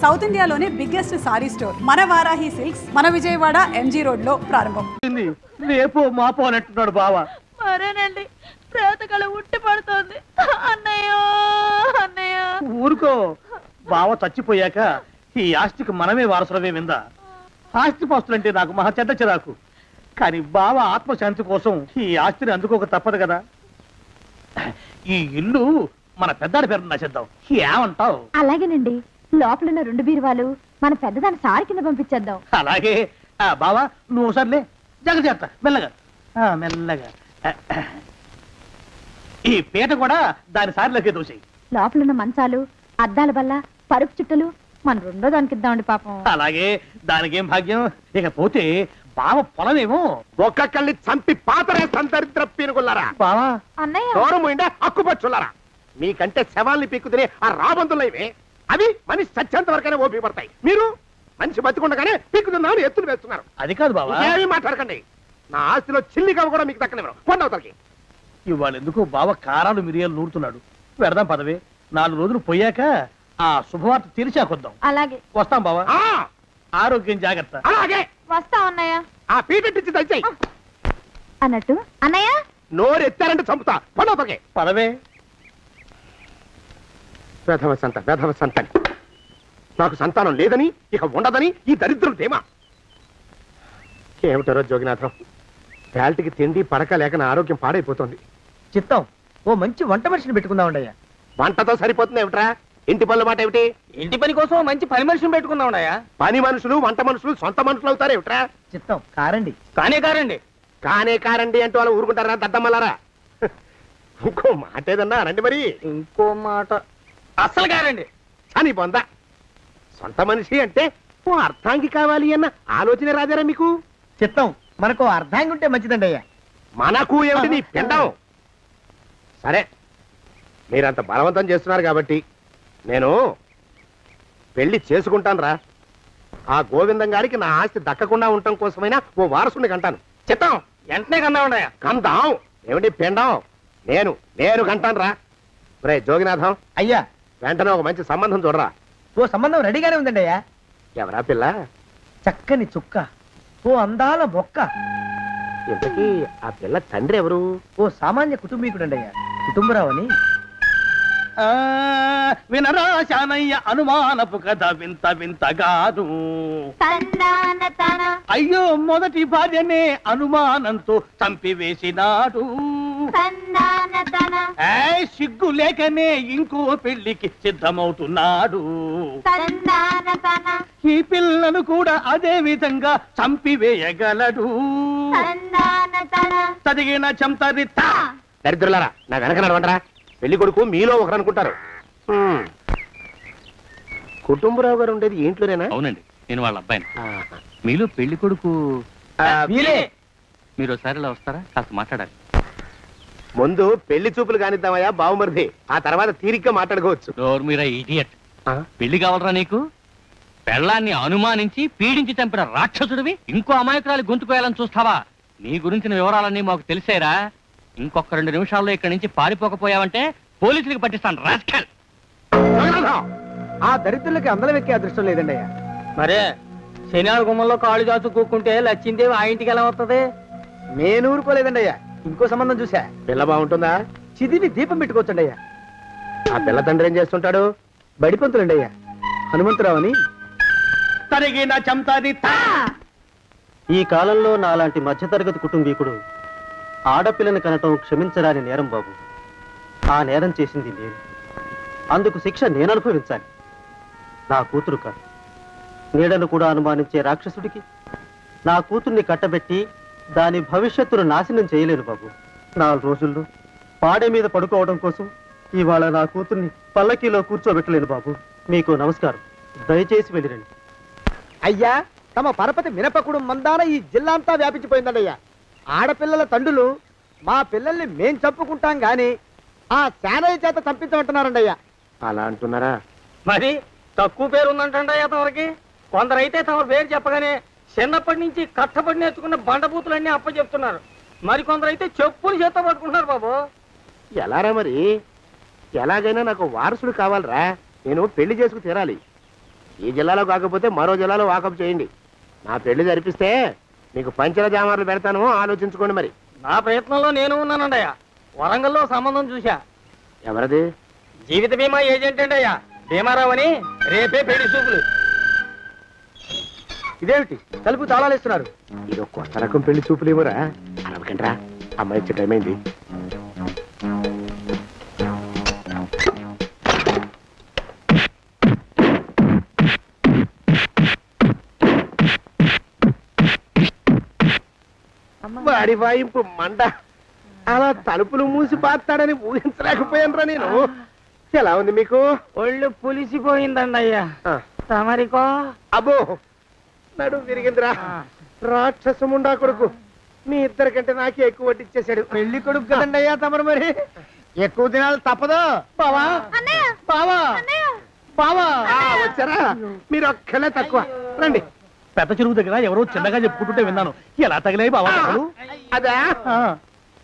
South ఇండియాలోనే biggest sorry store మన Varahi silks మన విజయవాడ ఎంజీ రోడ్ లో ప్రారంభం. రేపు మాపో అంటున్నాడు బావ. మరేనండి, ప్రేతకళ ఉట్టి పడుతోంది. అన్నయ్య అన్నయ్య ఊరుకో, బావ చచ్చిపోయాక ఈ ఆస్తికి మనమే వారసులమే విందా. ఆస్తి పాస్తులంటే నాకు మహా చెడ్డ చిరాకు. కానీ బావ ఆత్మశాంతి కోసం ఈ ఆస్తిని అందుకోక తప్పదు కదా. ఈ ఇల్లు మన పెద్దాడి పేరు నచ్చేద్దాం, ఏమంటావు? అలాగేనండి, లోపల ఉన్న 2 బీరువాలు మన పెద్దదాని సారి కింద పంపించేద్దాం. అలాగే బావా, నువ్వు సర్లే జాగ్రత్త, మెల్లగా మెల్లగా. ఈ పీట కూడా దాని సారిలోకే దోసేయి. లోపల ఉన్న మంచాలు, అద్దాల బల్ల, పరుపు చుట్టలు మన 2వ దానికి ఇద్దామండి పాపం. అలాగే, దానికేం భాగ్యం. ఇకపోతే బావ పొలమేమో ఒక్కొక్కల్ని చంపి పాతరేస్తాను దరిద్ర పీనుకున్నారా. బావా అన్నయ్య దూరముండే హక్కుపచ్చులారా. మీకంటే శవాల్ని పీక్కుతినే ఆ రాబందులైవే, అవి మనిషి చచ్చేంత వరకనే ఓపి పడతాయి. మీరు మనిషి బతికుండగానే పీక్కుతున్నామని ఎత్తులు వేస్తున్నారు. అది కాదు బావా, ఏమీ మాట్లాడకండి. నా ఆస్తిలో చిల్లిగా కూడా మీకు దక్కనివ్వరు. కొండవతలకి ఇవాళ ఎందుకో బావ కారాలు మిరియాలు నూరుతున్నాడు. పెడదాం పదవే, 4 రోజులు పోయాక ఆ శుభవార్త తెలిసాకొద్దాం. అలాగే వస్తాం బావా. ఆరోగ్యం జాగ్రత్త. అలాగే వస్తాం అన్నయ్య. ఆ పీటెట్టించి దయచేయి. అన్నట్టు అన్నయ్య, నోరు ఎత్తారంటే చంపుతా. కొండవతలకి పదవే. వేధవ సంతానం. నాకు సంతానం లేదని, ఇక ఉండదని ఈ దరిద్రులు ధీమా. ఏమిటారో జోగినాథం, వేల్టికి తిండి పడక లేక నా ఆరోగ్యం పాడైపోతుంది. చిత్తం, ఓ మంచి వంట మనిషిని పెట్టుకుందాం ఉండయ్యా. వంటతో సరిపోతుంది ఏమిట్రా? ఇంటి పనుల మాట ఏమిటి? ఇంటి పని కోసం మంచి పని మనిషిని పెట్టుకుందాం ఉండయ్యా. పని మనుషులు వంట మనుషులు సొంత మనుషులు అవుతారు ఏమిట్రా? చిత్తం, కారండి. కానే కారండి అంటూ వాళ్ళు ఊరుకుంటారా దద్దమ్మలారా? ఇంకో మాట ఏదన్నా రండి. మరి ఇంకో మాట అస్సలు కారండి. అని పొందా. సొంత మనిషి అంటే ఓ అర్థాంగి కావాలి అన్న ఆలోచన రాజారా మీకు? చిత్తం, మనకు అర్థంగా ఉంటే మంచిదండి అయ్యా. మనకు ఏమిటి నీ పిండం? సరే, మీరంత బలవంతం చేస్తున్నారు కాబట్టి నేను పెళ్లి చేసుకుంటాను రా. ఆ గోవిందం గారికి నా ఆస్తి దక్కకుండా ఉండటం కోసమైనా ఓ వారసుని కంటాను. చిత్తం, వెంటనే కన్నా ఉండయా. కందాం ఏమిటి పిండం? నేను కంటాను రా. రే జోగినాథం అయ్యా, వెంటనే ఒక మంచి సంబంధం చూడరా. ఓ సంబంధం రెడీగానే ఉందండి అయ్యా. ఎవరా పిల్ల? చక్కని చుక్క, ఓ అందాల మొక్క. ఇంతకీ ఆ పిల్ల తండ్రి ఎవరు? ఓ సామాన్య కుటుంబీకుడండి అయ్యా, కుటుంబరావు అని. వినరా శానయ్య అనుమానపు కథ వింత వింతగాదు. అయ్యో, మొదటి భార్యనే అనుమానంతో చంపివేసినాడు. సిగ్గు లేకనే ఇంకో పెళ్లికి సిద్ధమవుతున్నాడు. ఈ పిల్లను కూడా అదే విధంగా చంపివేయగలడు. చదివిన చంతరిత. దరిద్రులారా, నా వెనక నడవండరా. పెళ్లి కొడుకు మీలో ఒకరు అనుకుంటారు. కుటుంబరావు గారు ఉండేది ఇంట్లోనేనా? అవునండి, నేను వాళ్ళ అబ్బాయిని. మీలో పెళ్లి కొడుకు మీరు ఒకసారి ఇలా వస్తారా? కాస్త మాట్లాడాలి. ముందు పెళ్లి చూపులు కానిద్దామయ్యా బావుమరిది, ఆ తర్వాత తీరిగ్గా మాట్లాడుకోవచ్చు. మీరా ఇడియట్. పెళ్లి కావాలరా నీకు? పెళ్ళాన్ని అనుమానించి పీడించి చంపిన రాక్షసుడివి ఇంకో అమాయకురాలి గొంతుకోయాలని చూస్తావా? నీ గురించిన వివరాలన్నీ మాకు తెలిసేరా. ఇంకొక 2 నిమిషాల్లో ఇక్కడి నుంచి పారిపోకపోయావంటే పోలీసులకు పట్టిస్తాను. రాస్కల్. ఆ దరిద్రులకి అందరం ఎక్కే అదృష్టం లేదండి అయ్యా. మరే శనివార గుమ్మంలో కాళ్ళు చాచు కూకుంటే లచ్చిందేవి ఆ ఇంటికి ఎలా వస్తుంది? నేను ఊరుకోలేదండి అయ్యా. ఇంకో సంబంధం చూసా. పిల్ల బాగుంటుందా? చిదివి దీపం పెట్టుకోవచ్చండి అయ్యా. ఆ పిల్ల తండ్రి ఏం చేస్తుంటాడు? బడిపంతులండి అయ్యా, హనుమంతరావు అని. తరిగిన చంతరిత. ఈ కాలంలో నాలాంటి మధ్యతరగతి కుటుంబీకుడు ఆడపిల్లని కనటం క్షమించరాని నేరం బాబు. ఆ నేరం చేసింది నేను. అందుకు శిక్ష నేను అనుభవించాలి. నా కూతురు కాదు, నీడను కూడా అనుమానించే రాక్షసుడికి నా కూతుర్ని కట్టబెట్టి దాని భవిష్యత్తును నాశనం చేయలేను బాబు. 4 రోజుల్లో పాడే మీద పడుకోవడం కోసం ఇవాళ నా కూతుర్ని పల్లకీలో కూర్చోబెట్టలేను బాబు. మీకు నమస్కారం, దయచేసి వెళ్ళిరండి. అయ్యా, తమ పరపతి మినపకుడు మందాన ఈ జిల్లా అంతా వ్యాపించిపోయిందండి అయ్యా. ఆడపిల్లల తండ్రులు మా పిల్లల్ని మేం చంపుకుంటాం గాని ఆ శానయ్య చేత చంపించమంటున్నారండి అయ్యా. అలా అంటున్నారా? మరి తక్కువ పేరు ఉందంటండి అయ్యా తమరికి. కొందరైతే తమ పేరు చెప్పగానే చిన్నప్పటి నుంచి కష్టపడి నేర్చుకున్న బండబూతులన్నీ అప్పచెప్తున్నారు. మరి కొందరైతే చెప్పులు చేత పట్టుకుంటున్నారు బాబు. ఎలారా మరి? ఎలాగైనా నాకు వారసుడు కావాలరా. నేను పెళ్లి చేసుకు తీరాలి. ఈ జిల్లాలో కాకపోతే మరో జిల్లాలో వాకప్ చేయండి. నా పెళ్లి జరిపిస్తే మీకు పంచల జామార్లు పెడతాను, ఆలోచించుకోండి మరి. నా ప్రయత్నంలో నేను ఉన్నానండి అయ్యా. వరంగల్లో సంబంధం చూశా. ఎవరది? జీవిత బీమా ఏజెంట్ అండి అయ్యా, భీమారావు అని. రేపే పెళ్లి చూపులు. ఇదేమిటి తలుపు తాళాలు ఇస్తున్నారు? ఇది ఒక కొత్త రకం పెళ్లి చూపులు ఏమోరా. అరవకండ్రా, అమ్మాయి వచ్చే టైం అయింది. వాడి వాయింపు మండ. అలా తలుపులు మూసి పాతాడని ఊహించలేకపోయానురా నేను. ఎలా ఉంది మీకు? ఒళ్ళు పులిసిపోయిందండి అయ్యా. తమరికో? అబ్బో, నడు విరిగిందిరా. రాక్షసముండా కొడుకు మీ ఇద్దరికంటే నాకే ఎక్కువ వడ్డిచ్చేశాడు. పెళ్లి కొడుకు కదండి అయ్యా తమరు, మరి ఎక్కువ దినాలు తప్పదు. బావా బావా బావా, వచ్చారా? మీరు ఒక్కలే తక్కువ. రండి. పెద్ద చెరువు దగ్గర ఎవరో చిన్నగా చెప్పుకుంటుంటే విన్నాను. ఎలా తగిలాయి బావా? అదా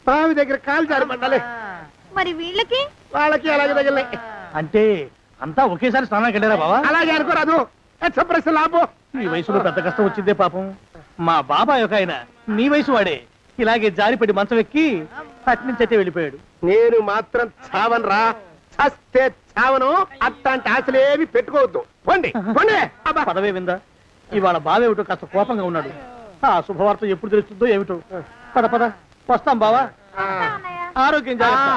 బావి దగ్గర కాలు జారి పడ్డాలే. మరి వీళ్ళకి? వాళ్ళకి అలాగే తగిలే. అంటే అంతా ఒకేసారి స్నానానికి వెళ్ళారా బావా? అలాగే అనుకోరాదు. ప్రశ్న లాభం. ఈ వయసులో పెద్ద కష్టం వచ్చిందే పాపం. మా బాబాయ్ ఒక ఆయన నీ వయసు వాడే ఇలాగే జారిపడి మంచం ఎక్కి అట్నుంచి అయితే వెళ్ళిపోయాడు. నేను మాత్రం చావను రా. చస్తే చావను. అట్లాంటి ఆశలేవి పెట్టుకోవద్దు. పండి పండి. పదవే విందా. ఇవాళ బావేమిటో కాస్త కోపంగా ఉన్నాడు. ఆ శుభవార్త ఎప్పుడు తెలుస్తుందో ఏమిటో. పద పద, వస్తాం బావా. ఆరోగ్యం జాగ్రత్త.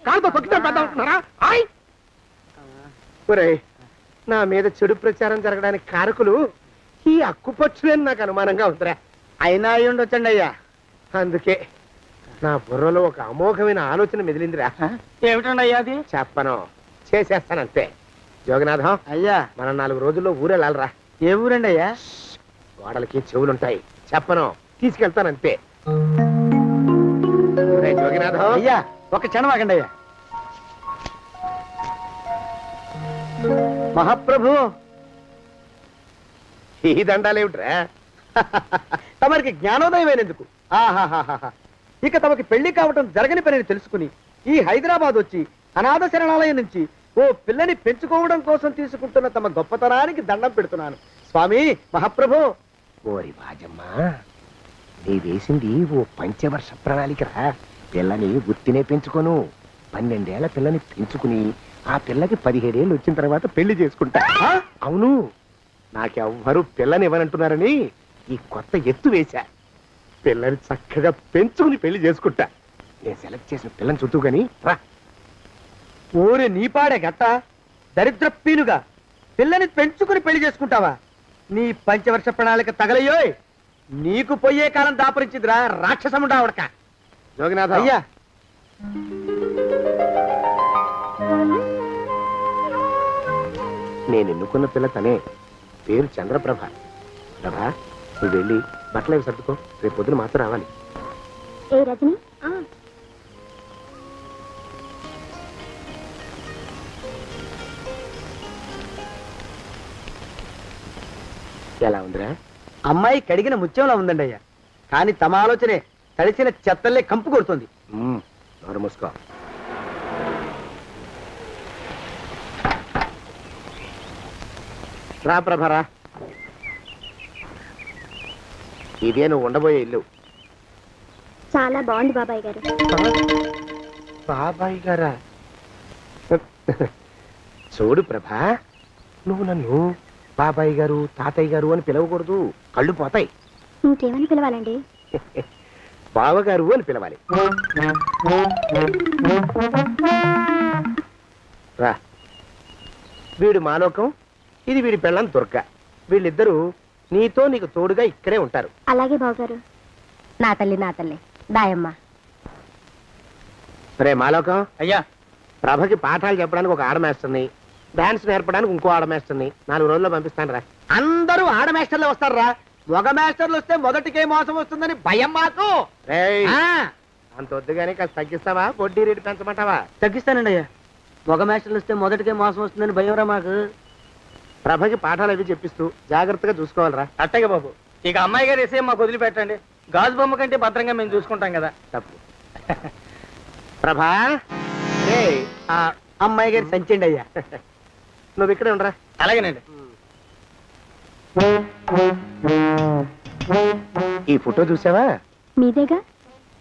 కాలుతో తొక్కితే పెద్ద ఉంటున్నారా? ఒరేయ్, నా మీద చెడు ప్రచారం జరగడానికి కారకులు ఈ అక్కుపచ్చులేని నాకు అనుమానంగా ఉందిరా. అయినా అయి ఉండొచ్చండి అయ్యా. అందుకే నా బుర్రలో ఒక అమోఘమైన ఆలోచన మెదిలిందిరా. ఏమిటండి అయ్యా అది? చెప్పను, చేసేస్తానంతే. జోగనాథం అయ్యా, మనం 4 రోజుల్లో ఊరెళ్ళాలరా. ఏ ఊరండి అయ్యా? గోడలకి చెవులుంటాయి. చెప్పను, తీసుకెళ్తానంతే. జోగినాథం అయ్యా, ఒక క్షణం ఆగండి అయ్యా. మహాప్రభు, ఈ దండాలేమిట్రా? తమరికి జ్ఞానోదయమైనందుకు ఇక తమకి పెళ్లి కావటం జరగని పనిని తెలుసుకుని ఈ హైదరాబాద్ వచ్చి అనాథ శరణాలయం నుంచి ఓ పిల్లని పెంచుకోవడం కోసం తీసుకుంటున్న తమ గొప్పతనానికి దండం పెడుతున్నాను స్వామి. మహాప్రభు. ఓరి బాజమ్మ, నీ వేసింది ఓ పంచవర్ష ప్రణాళికరా. పిల్లని గుర్తినే పెంచుకోను. 12 ఏళ్ల పిల్లని పెంచుకుని ఆ పిల్లకి 17 ఏళ్ళు వచ్చిన తర్వాత పెళ్లి చేసుకుంటా. అవును, నాకెవ్వరూ పిల్లని ఇవ్వనంటున్నారని ఈ కొత్త ఎత్తు వేశా. పిల్లని చక్కగా పెంచుకుని పెళ్లి చేసుకుంటా. నేను సెలెక్ట్ చేసిన పిల్లని చుట్టూ గాని రా. ఓరి నీపాడే గట్ట దరిద్రపీనుగా పిల్లని పెంచుకుని పెళ్లి చేసుకుంటావా? నీ పంచవర్ష ప్రణాళిక తగలయ్యోయ్. నీకు పోయే కాలం దాపరించిదిరా రాక్షసముండావడక. జోగినాథ అయ్యా, నేను ఎన్నుకున్న పిల్ల తనే. పేరు చంద్రప్రభ. ప్రభ, నువ్వు వెళ్ళి బట్టలు అవి సర్దుకో. రేపు పొద్దున మాత్రం రావాలి. ఏ రజని? ఎలా ఉందిరా? అమ్మాయి కడిగిన ముత్యంలా ఉందండి అయ్యా. కానీ తమ ఆలోచనే తడిసిన చెత్తల్లే కంపు కొడుతుంది. నోరు మూసుకో. రా ప్రభరా, ఇదే నువ్వు ఉండబోయే ఇల్లు. చాలా బాగుంది బాబాయ్ గారు. బాబాయ్ గారా? చూడు ప్రభా, నువ్వు నన్ను బాబాయ్ గారు తాతయ్య గారు అని పిలవకూడదు. కళ్ళు పోతాయి. ఇంకేమని పిలవాలండి? బావగారు అని పిలవాలి. రా. వీడు మాలోకం, ఇది వీడి పెళ్ళం దుర్గ. వీళ్ళిద్దరూ నీతో నీకు తోడుగా ఇక్కడే ఉంటారు. అలాగే బావగారు. నా తల్లి దాయమ్మ. రే మాలోకం, అయ్యా, ప్రభకి పాఠాలు చెప్పడానికి ఒక ఆడమేస్తుంది, డాన్స్ నేర్పడానికి ఇంకో ఆడమేస్తుంది. 4 రోజుల్లో పంపిస్తాను రా. అందరూ ఆడ మాస్టర్లు వస్తారా? మగ మాస్టర్లు వస్తే మొదటికే మోసం వస్తుందని భయం మాకు. అంత వద్దుగానే కాస్త తగ్గిస్తావా? వడ్డీ రేటు పెంచమంటావా? తగ్గిస్తానండి అయ్యా. మగ మాస్టర్లు వస్తే మొదటికే మోసం వస్తుందని భయంరా మాకు. ప్రభకి పాఠాలు అవి చెప్పిస్తూ జాగ్రత్తగా చూసుకోవాలరా. అట్టగే బాబు. ఇక అమ్మాయి గారు వేసే మాకు వదిలిపెట్టండి. గాజు బొమ్మ కంటే భద్రంగా మేము చూసుకుంటాం కదా. తప్పు. ప్రభా, అమ్మాయి గారి సంచండి అయ్యా. నువ్వు ఇక్కడే ఉండరా. అలాగేనండి. ఈ ఫోటో చూసావా? మీదేగా.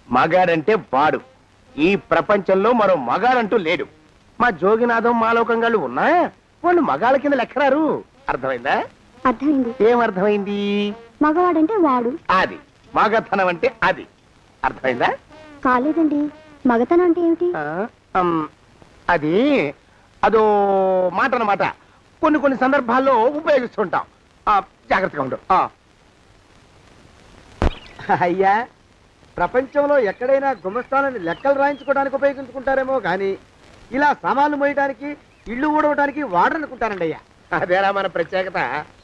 మగాడంటే వాడు. ఈ ప్రపంచంలో మరో మగాడంటూ లేడు. మా జోగినాథం మాలోకంగాళ్ళు ఉన్నా వాళ్ళు మగాళ్ళ కింద లెక్కరారు. అర్థమైందా? అర్థమైంది. ఏమర్థమైంది? మగవాడంటే వాడు. అది మగతనం అంటే అది. అర్థమైందా? కాలేదండి. మగతనం అంటే ఏమిటి? అది అదో మాట అన్నమాట. కొన్ని సందర్భాల్లో ఉపయోగిస్తుంటాం. జాగ్రత్తగా ఉండు. అయ్యా, ప్రపంచంలో ఎక్కడైనా గుమస్తాలని లెక్కలు రాయించుకోవడానికి ఉపయోగించుకుంటారేమో కానీ ఇలా సామాన్లు మోయడానికి, ఇల్లు ఊడవడానికి వాడరనుకుంటానండి అయ్యా. అదేరా మన ప్రత్యేకత.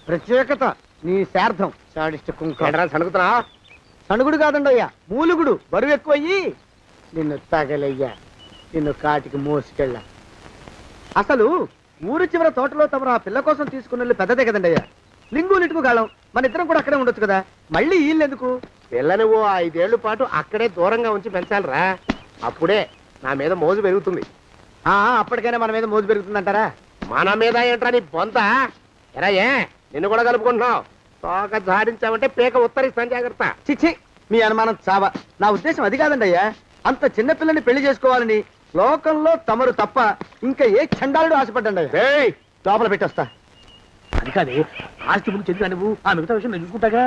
ప్రత్యేకత నీ శార్థం. సాడిస్ట్ కుంక సణుకుతున్నా. సణుగుడు కాదండి అయ్యా, మూలుగుడు. బరువు ఎక్కువయ్యి నిన్ను తగలయ్యా, నిన్ను కాటికి మోసుకెళ్ళా. అసలు ఊరు చివర తోటలో తమరు ఆ పిల్ల కోసం తీసుకున్న పెద్దదే కదండి అయ్యా. లింగు లిటుకు గాలం. మన ఇద్దరం కూడా అక్కడే ఉండొచ్చు కదా, మళ్ళీ వీళ్ళెందుకు? పిల్లని ఓ 5 ఏళ్ల పాటు అక్కడే దూరంగా ఉంచి పెంచాలిరా. అప్పుడే నా మీద మోజు పెరుగుతుంది. అప్పటికైనా మన మీద మోజు పెరుగుతుందంటారా? మన మీద ఏంట్రా నీ బొంత? ఎరా నిన్ను కూడా కలుపుకుంటున్నావు. తోక జాడించావంటే పీక ఉత్తరిస్తాను. జాగ్రత్త. చిచ్చి, మీ అనుమానం చావా. నా ఉద్దేశం అది కాదండి అయ్యా. అంత చిన్న పిల్లని పెళ్లి చేసుకోవాలని లోకంలో తమరు తప్ప ఇంకా ఏ చండాలుడు ఆశపడ్డండి అయ్యా. లోపల పెట్టొస్తా. అది కాదే, ఆస్తి ముందు చెందుగా నువ్వు ఆ మిగతా విషయం నేను చూసుకుంటాగా.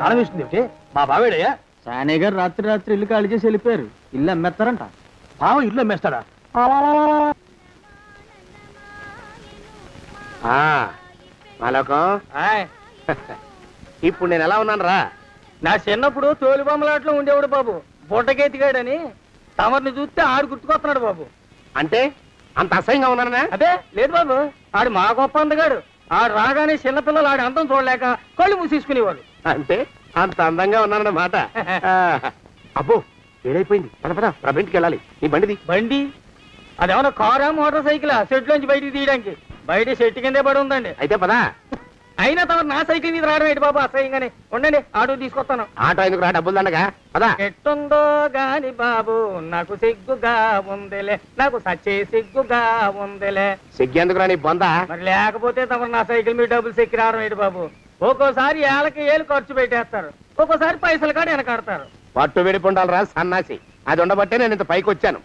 తాళం వేస్తుంది ఏమిటి? మా బావేడయ్యా. సానే గారు రాత్రి ఇల్లు ఖాళీ చేసి వెళ్ళిపోయారు. ఇల్లు అమ్మేస్తారంట. బావ ఇల్లు అమ్మేస్తాడా? మాలోకం, ఇప్పుడు నేను ఎలా ఉన్నాను రా? నా చిన్నప్పుడు తోలు బొమ్మలాట్లో ఉండేవాడు బాబు, బుట్టకెత్తిగాడని. తమరిని చూస్తే ఆడు గుర్తుకొస్తున్నాడు బాబు. అంటే అంత అసహ్యంగా ఉన్నానా? అదే లేదు బాబు, ఆడు మా గొప్ప అందగాడు. ఆడు రాగానే చిన్నపిల్లలు ఆడి అందం చూడలేక కళ్ళు మూసేసుకునేవాడు. అంటే అంత అందంగా ఉన్నానన్నమాట. అబ్బో ఏడైపోయింది. పద పద, ప్రభింటికి వెళ్ళాలి. నీ బండిది. బండి అదేమన్నా కారా మోటార్ సైకిల్? సెట్ లోంచి బయటికి తీయడానికి బయట చెట్టు కిందే పడి ఉందండి. అయితే పదా. అయినా తమ నా సైకిల్ మీద రావడం ఏంటి బాబు అసహ్యంగానే. ఉండండి, ఆటో తీసుకొస్తాను. ఆటో ఎందుకు రా, డబ్బులు దండగా. పదా. ఎట్టుందో గాని బాబు నాకు సిగ్గుగా ఉందిలే, నాకు సచ్చే సిగ్గుగా ఉందిలే. సిగ్గెందుకు రా నీ బొంద? మరి లేకపోతే తమ నా సైకిల్ మీద డబ్బులు సెక్కి రావడం ఏంటి బాబు? ఒక్కోసారి ఏళ్ళకి ఏళ్ళు ఖర్చు పెట్టేస్తారు, ఒక్కోసారి పైసలు కాడ వెనకాడతారు. పట్టు విడిపుండాలరా సన్నాసి. అది ఉండబట్టే నేను ఇంత పైకి వచ్చాను.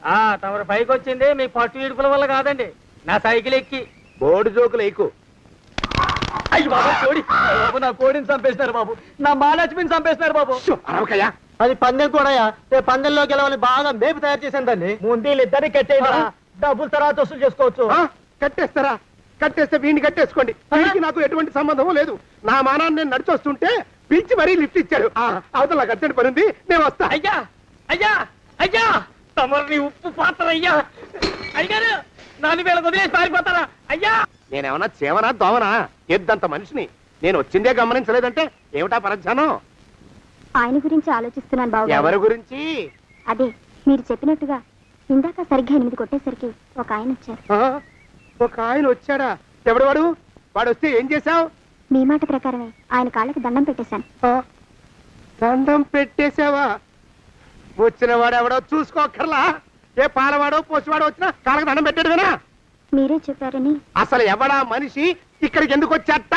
తమరు పైకి వచ్చింది మీ పట్టు ఇడుపుల వల్ల కాదండి, నా సైకిల్ ఎక్కి. కోడి జోకులు ఎక్కువ. అయ్యి బాబు, కోడి బాబు, నా కోడిని చంపేస్తున్నారు బాబు, నా మహాలక్ష్మిని చంపేస్తున్నారు బాబు. అరవకయ్యా. అది పందెం కూడా పందెంలో గెలవని బాగా మేపు తయారు చేశాను దాన్ని. ముందు వీళ్ళిద్దరిని కట్టేయరా, డబ్బులు తర్వాత వసూలు చేసుకోవచ్చు. కట్టేస్తారా? కట్టేస్తే వీడిని కట్టేసుకోండి. వీడికి నాకు ఎటువంటి సంబంధం లేదు. నా మానాన్ని నేను నడిచొస్తుంటే పిలిచి మరీ లిఫ్ట్ ఇచ్చాడు. అవతల నాకు అర్జెంట్ పని ఉంది, నేను వస్తా. అయ్యా అయ్యా అయ్యా, తమరిని ఉప్పు పాత్ర అయ్యా. అయ్యారు నాన్న వీళ్ళకి వదిలేసి పారిపోతారా? అయ్యా, నేనేమన్నా చేవనా దోవనా? ఎద్దంత మనిషిని. నేను వచ్చిందే గమనించలేదంటే ఏమిటా పరధ్యానం? ఆయన గురించి ఆలోచిస్తున్నాను బాబు. ఎవరి గురించి? అదే మీరు చెప్పినట్టుగా ఇందాక సరిగ్గా 8 కొట్టేసరికి ఒక ఆయన వచ్చారు. ఒక ఆయన వచ్చాడా? ఎవడు వాడు? వాడు వస్తే ఏం చేశావు? మీ మాట ప్రకారమే ఆయన కాళ్ళకి దండం పెట్టేశాను. దండం పెట్టేశావా? వచ్చిన వాడు ఎవడో చూసుకోకర్లా. ఏ పాలవాడో పోసివాడో వచ్చినా కాళ్ళకి దండం పెట్టాడువేనా? మీరే చెప్పారని. అసలు ఎవడా మనిషి? ఇక్కడికి ఎందుకు వచ్చాట?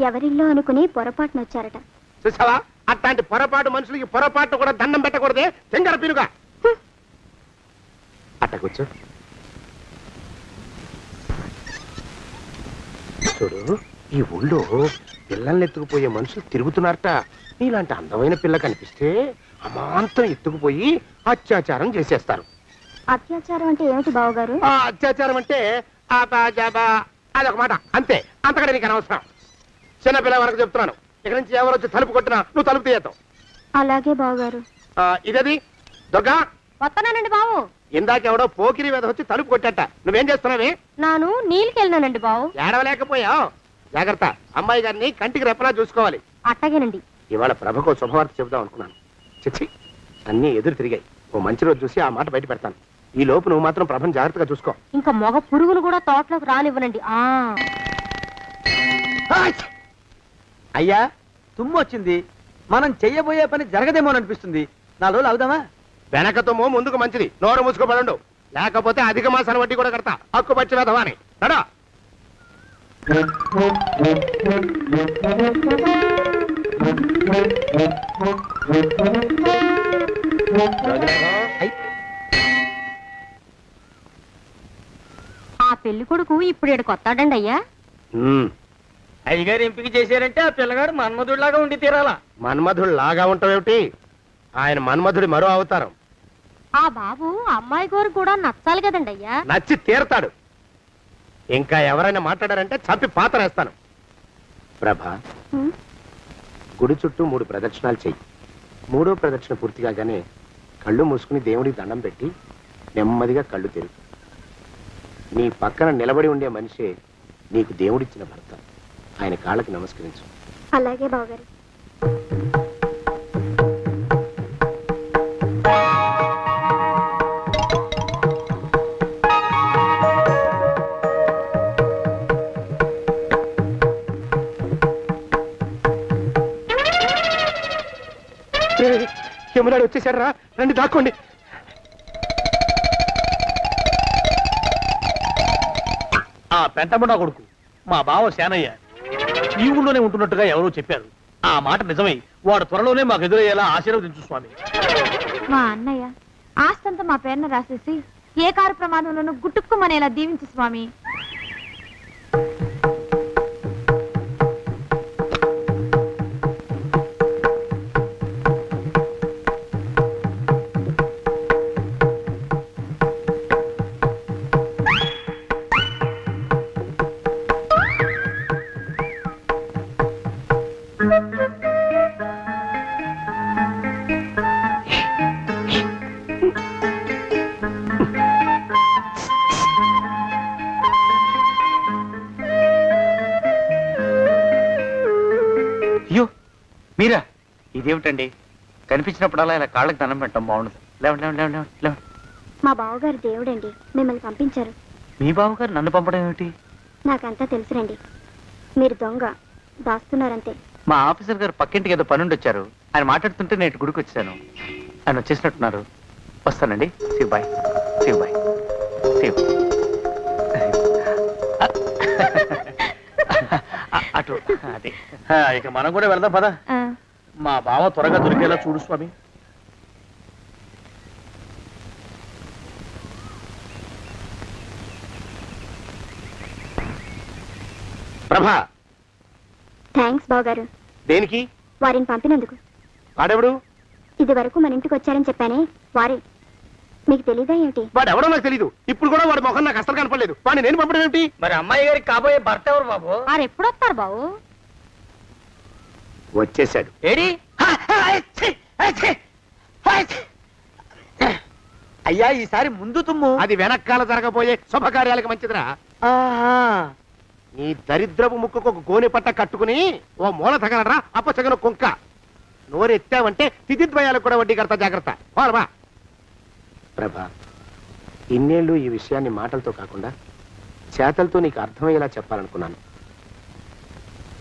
ఎవరిల్లో అనుకుని పొరపాటున వచ్చారట. చూసావా, అట్లాంటి పొరపాటు మనుషులకి పొరపాటు కూడా దండం పెట్టకూడదే. తెంగర పిలుగా అట్టకొచ్చు. చూడు, ఈ ఊళ్ళో పిల్లల్ని ఎత్తుకుపోయే మనుషులు తిరుగుతున్నారట. నీలాంటి అందమైన పిల్ల కనిపిస్తే అమాంతం ఎత్తుకుపోయి అత్యాచారం చేసేస్తారు. అత్యాచారం అంటే ఏమిటి బావగారు? అత్యాచారం అంటే అదొక మాట అంతే. అంతకంటే నీకు అనవసరం. చిన్నపిల్ల వరకు చెప్తున్నాను. ఇక్కడ నుంచి ఎవరు వచ్చి తలుపు కొట్టినా నువ్వు తలుపు తీయతావు. అలాగే బావగారు. ఇదది దుర్గా. వస్తున్నానండి బావు. ఇందాకెవడో పోకిరి మీద వచ్చి తలుపు కొట్టట. నువ్వేం చేస్తున్నావే? నాను నీళ్ళకి వెళ్ళినానండి బావు. ఏడవలేకపోయావు. జాగ్రత్త, అమ్మాయి గారిని కంటికి రెప్పలా చూసుకోవాలి. అట్టగేనండి. ఇవాళ ప్రభకు శుభవార్త చెబుదాం అనుకున్నాను. చిచ్చి, అన్నీ ఎదురు తిరిగాయి. ఓ మంచి రోజు చూసి ఆ మాట బయట పెడతాను. ఈ లోపు నువ్వు మాత్రం ప్రభను జాగ్రత్తగా చూసుకో. ఇంకా మగ పురుగులు కూడా తోటలోకి రానివ్వనండి. అయ్యా, తుమ్ము వచ్చింది. మనం చెయ్యబోయే పని జరగదేమో అనిపిస్తుంది. 4 రోజులు అవుదామా? వెనకతోమో ముందుకు మంచిది. నోరు మూసుకోబడండు. లేకపోతే అధిక మాసాల వడ్డీ కూడా కడతా. హక్కు పచ్చి వెధవా అని నడా. ఆ పెళ్లి కొడుకు ఇప్పుడు ఇక్కడ కొత్తాడండి అయ్యా. అయ్యగారు ఎంపిక చేశారంటే ఆ పిల్లగాడు మన్మధుడిలాగా ఉండి తీరాలా. మన్మధుడు లాగా ఉంటావేమిటి? ఆయన మన్మధుడి మరో అవతారం. ఆ బాబు అమ్మాయి గారు కూడా నచ్చాలి కదండి అయ్యా. నచ్చి తీరతాడు. ఇంకా ఎవరైనా మాట్లాడారంటే చంపి పాతరేస్తాను. ప్రభా, గుడి చుట్టూ 3 ప్రదక్షిణాలు చెయ్యి. 3వ ప్రదక్షిణ పూర్తి కాగానే కళ్ళు మూసుకుని దేవుడికి దండం పెట్టి నెమ్మదిగా కళ్ళు తెరుగు. నీ పక్కన నిలబడి ఉండే మనిషే నీకు దేవుడిచ్చిన భర్త. ఆయన కాళ్ళకి నమస్కరించు. అలాగే బావగారు. యమునాడు వచ్చేసాడు రా, రండి దాక్కోండి. ఆ పెంటముడా కొడుకు మా బావ శానయ్య ఈ ఊళ్ళోనే ఉంటున్నట్టుగా ఎవరో చెప్పారు. ఆ మాట నిజమై వాడు త్వరలోనే మాకు ఎదురయ్యేలా ఆశీర్వదించు స్వామి. మా అన్నయ్య ఆస్తంతా మా పేరున రాసేసి ఏ కారు ప్రమాదంలోనూ గుట్టుక్కుమనేలా దీవించు స్వామి. మీరా? ఇదేమిటండి, కనిపించినప్పుడల్లా ఇలా కాళ్ళకి దండం పెట్టడం బాగుండదు. లేవండి లేవండి లేవండి లేవండి. మా బావగారు దేవుడండి, మిమ్మల్ని పంపించారు. మీ బావగారు నన్ను పంపడం ఏమిటి? నాకంతా తెలుసురండి. మీరు దొంగ దాస్తున్నారంతే. మా ఆఫీసర్ గారు పక్కింటికి ఏదో పనుండి వచ్చారు. ఆయన మాట్లాడుతుంటే నేను గుడికి వచ్చాను. ఆయన వచ్చేసినట్టున్నారు. వస్తానండి. శివబాయ్ శివబాయ్ శివ్. అటు అదే. ఇక మనం కూడా వెళ్దాం పద. మా బావ త్వరగా దొరికేలా చూడు స్వామి. ప్రభా, థ్యాంక్స్ బావగారు. దేనికి? వారిని పంపినందుకు. వాడెవడు? ఇది వరకు మన ఇంటికి వచ్చారని చెప్పానే వారే. మీకు తెలీదా ఏమిటి? వాడెవడో నాకు తెలీదు. ఇప్పుడు కూడా వాడి మొహం నాకు అసలు కనపడలేదు. వాడిని నేను పంపడం ఏమిటి? మరి అమ్మాయి గారికి కాబోయే భర్త ఎవరు బాబు? వారు ఎప్పుడు వస్తారు బాబు? వచ్చేసాడు. ఏడి అయ్యా, ఈసారి ముందు తుమ్ము. అది వెనకాల జరగబోయే శుభకార్యాలకు మంచిదిరా. నీ దరిద్రపు ముక్కుకు ఒక గోనె పట్ట కట్టుకుని ఓ మూల తగలరా అప్పచగన కుంక. నోరెత్తావంటే తిథిద్వయాలకు కూడా వడ్డీ కడతా, జాగ్రత్త. పోరమా. ప్రభా, ఇన్నేళ్ళు ఈ విషయాన్ని మాటలతో కాకుండా చేతలతో నీకు అర్థమయ్యేలా చెప్పాలనుకున్నాను.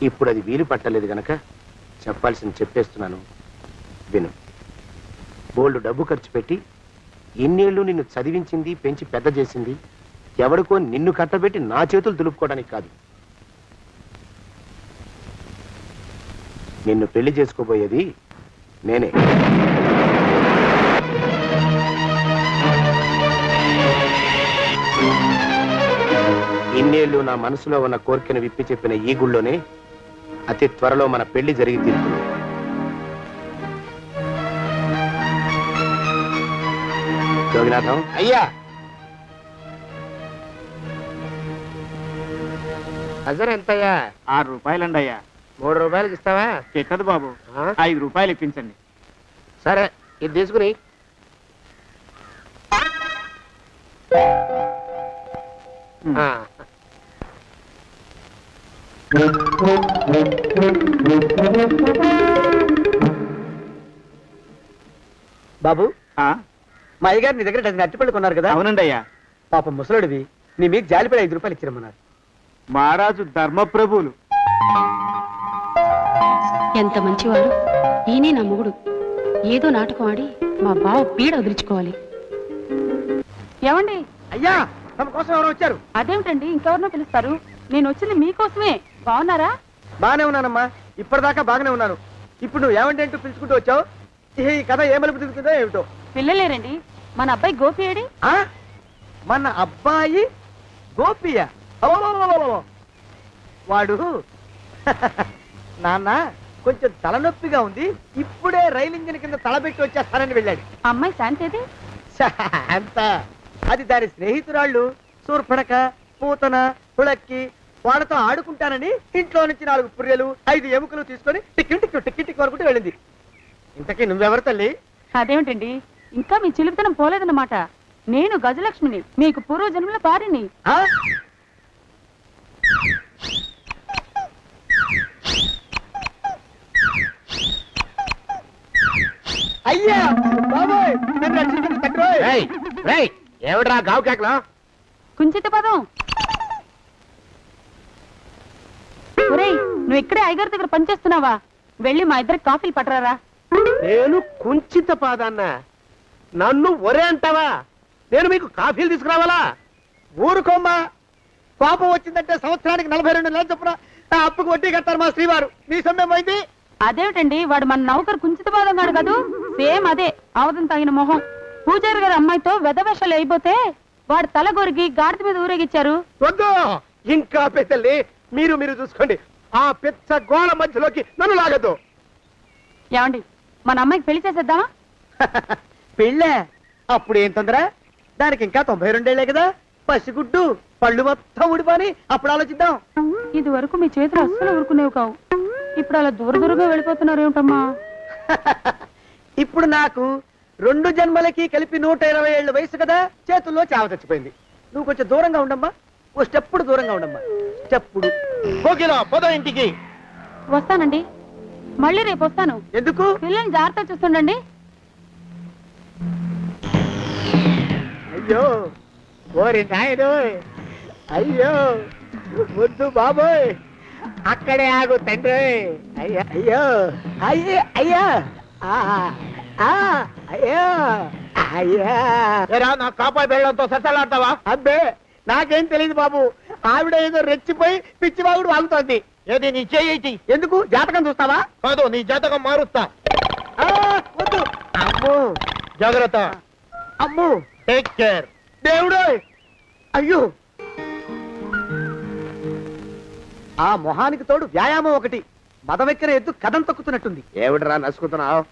ఇప్పుడు అది వీలు పట్టలేదు గనక చెప్పాల్సింది చెప్పేస్తున్నాను, విను. బోల్డు డబ్బు ఖర్చు పెట్టి ఇన్నేళ్ళు నిన్ను చదివించింది, పెంచి పెద్ద చేసింది ఎవడికో నిన్ను కట్టబెట్టి నా చేతులు దులుపుకోవడానికి కాదు. నిన్ను పెళ్లి చేసుకోబోయేది నేనే. ఇన్నేళ్ళు నా మనసులో ఉన్న కోరికను విప్పి చెప్పిన ఈ గుళ్ళోనే అతి త్వరలో మన పెళ్లి జరిగి తీరుతుంది. జోగినాథం అయ్యా, హజర్ ఎంతయ్యా? 6 రూపాయలండి అయ్యా. 3 రూపాయలకి ఇస్తావా? చెక్కదు బాబు, 5 రూపాయలు ఇప్పించండి. సరే, ఇది తీసుకుని. బాబు, మా అయ్యగారు నీ దగ్గర డజన్ అరటిపళ్ళు కొన్నారు కదా? అవునండి అయ్యా. పాపం ముసలుడివి, నీ మీకు జాలిపడి 5 రూపాయలు ఇచ్చిరమ్మన్నారు. మహారాజు ధర్మప్రభువులు. ఎంత మంచివాడు. ఈయనే నా మొగుడు. ఏదో నాటకం ఆడి మా బావ పీడ వదిలించుకోవాలి. ఏమండి? అయ్యా తమ కోసం ఎవరు వచ్చారు? అదేమిటండి ఇంకెవరినో పిలుస్తారు? నేను వచ్చింది మీకోసమే. బాగున్నారా? బాగానే ఉన్నానమ్మా, ఇప్పటిదాకా బాగానే ఉన్నాను. ఇప్పుడు నువ్వు ఏమంటే అంటూ పిలుచుకుంటూ వచ్చావు. ఈ కథ ఏమలుపు తిరుగుతుందో ఏమిటో. పిల్లలేరండి. మన అబ్బాయి గోపి ఏడి? మన అబ్బాయి గోపియ? వాడు నాన్న కొంచెం తలనొప్పిగా ఉంది, ఇప్పుడే రైలు ఇంజిన్ కింద తలబెట్టి వచ్చేస్తానని వెళ్ళాడు. అమ్మాయి శాంతి అంత అది దాని స్నేహితురాళ్ళు సూర్పణక, పూతన, పుళక్కి వాళ్ళతో ఆడుకుంటానని ఇంట్లో నుంచి 4 పుర్రెలు 5 ఎముకలు తీసుకొని టిక్కి టిక్కి టిక్కి టిక్కి వరకుంటూ వెళ్ళింది. ఇంతకీ నువ్వెవరు తల్లి? అదేమిటండి ఇంకా మీ చిలుపుతనం పోలేదన్నమాట. నేను గజలక్ష్మిని, మీకు పూర్వజన్మల పారిని. అయ్యా బాబోయ్, నన్ను రక్షించండి తండ్రోయ్. ఏమిట్రా గావు కేకలో? కుంచిత పదం. ఒరేయ్, నువ్వు ఇక్కడే అయ్యగారి దగ్గర పనిచేస్తున్నావా? వెళ్ళి మా ఇద్దరికి కాఫీలు పట్టరారా. నేను కుంచిత పాదాన్న, నన్ను ఒరే అంటావా? నేను మీకు కాఫీలు తీసుకురావాలా? ఊరుకోమ్మా, కోపం వచ్చిందంటే సంవత్సరానికి 42 నెలలు చొప్పున ఆ అప్పుకు వడ్డీ కట్టారు మా శ్రీవారు. నీ సొమ్మేం పోయింది? అదేమిటండి, వాడు మన నౌకరు కుంచిత పాదం కాడు కదూ. సేమ్ అదే, అవతం తగిన మొహం. పూజారి గారి అమ్మాయితో వెధవేషాలు అయిపోతే వాడు తల గొరిగి గాడిద మీద ఊరేగిచ్చారు. వద్దు, ఇంకా పెద్దల్ని మీరు చూసుకోండి. ఆ పెద్ద గోళ మధ్యలోకి నన్ను లాగద్దు. ఏమండి, మన అమ్మాయికి పెళ్లి చేసేద్దామా? పెళ్ళే? అప్పుడు ఏం తొందర? దానికి ఇంకా 92 ఏళ్లే కదా. పసిగుడ్డు పళ్ళు మొత్తం ఊడిపోని అప్పుడు ఆలోచిద్దాం. ఇది వరకు మీ చేతులు అస్సలు ఊరుకునేవి కావు. ఇప్పుడు అలా దూరంగా వెళ్ళిపోతున్నారు ఏమిటమ్మా? ఇప్పుడు నాకు 2 జన్మలకి కలిపి 120 ఏళ్ళ వయసు కదా, చేతుల్లో చావ చచ్చిపోయింది. నువ్వు కొంచెం దూరంగా ఉండమ్మా, ఓ స్టెప్పుడు దూరంగా ఉండమ్మా. స్టెప్పుడు కోకిలో పోదో ఇంటికి. వస్తానండి, మళ్ళీ రేపు వస్తాను. ఎందుకు? పిల్లల్ని జాగ్రత్త చూస్తుండండి. అయ్యో ఓరి నాయుడు, అయ్యో వద్దు బాబోయ్, అక్కడే ఆగు తండ్రి. అయ్యా అయ్యో అయ్యే అయ్యా అయ్యో అయ్యా. నా కాపాయి బెళ్ళంతో సత్తలాడతావా? అబ్బే నాకేం తెలియదు బాబు, ఆవిడ ఏదో రెచ్చిపోయి పిచ్చివాగుడు వాగుతోంది. ఏది నీ చేయి? ఎందుకు? జాతకం చూస్తావా? కాదు, నీ జాతకం మారుస్తా. వద్దు. అమ్మో జాగ్రత్త. అమ్మో, టేక్ కేర్. దేవుడు. అయ్యో, ఆ మొహానికి తోడు వ్యాయామం ఒకటి. మదవెక్కిన ఎద్దు కథం తొక్కుతున్నట్టుంది. ఏమిటిరా నసుకుతున్నావు?